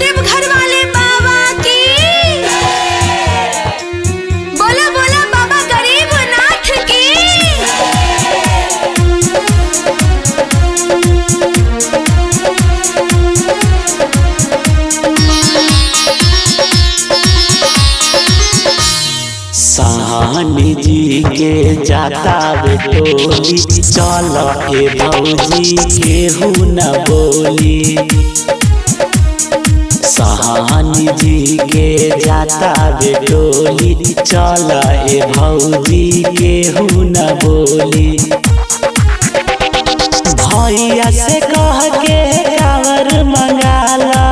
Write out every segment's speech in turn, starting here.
देवघर वाले बाबा की। बोला बोला बाबा गरीबनाथ की। साहनी जी के जाता बेटोली, चल ए भौजी केहू न बोली। साहनी जी के जाता बेटोली, चल ए भौजी केहू न बोली। भैया से कह के कांवर मंगाला,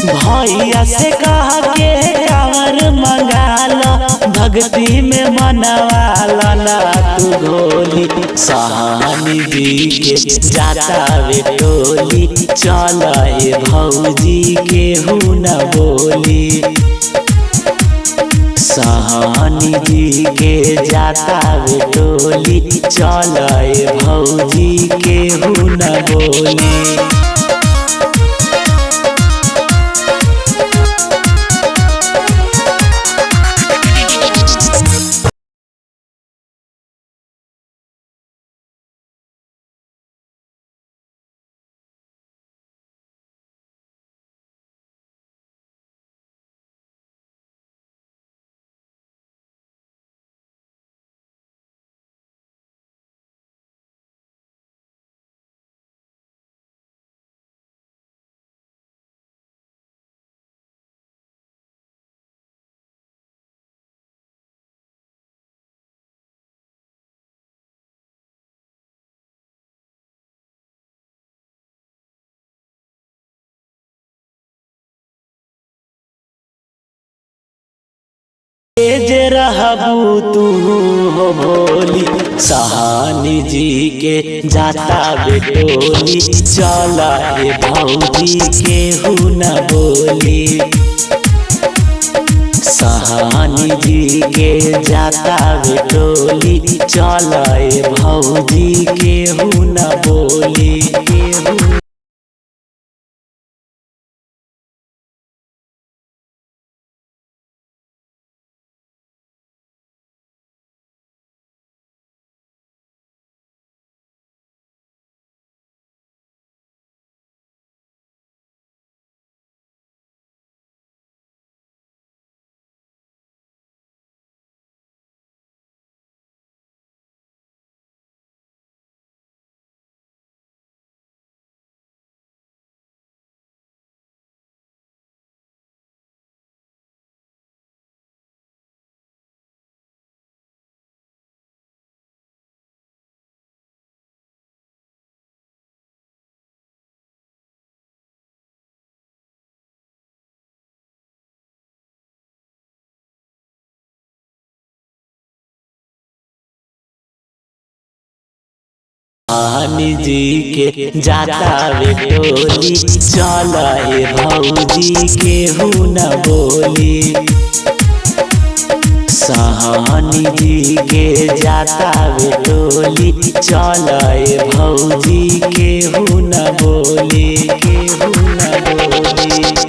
भैया से कह के कांवर मंगाला, भक्ति में मनवाला ना तू गोली। साहनी जी के जाता बेटोली, चल ए भौजी केहू न बोली। साहनी जी के जाता बेटोली, चल ए भौजी केहू न बोली। जे रहबू तू हो भोली, साहनी जी के जाता बेटोली, चल ए भौजी केहू न बोली। साहनी जी के जाता बेटोली, चल ए भौजी केहू न बोली। केहू साहनी जी के जाता बेटोली, चल ए भौजी केहू न बोली। साहनी जी के जाता बेटोली, चल ए भौजी केहू न बोली। केहू न बोली।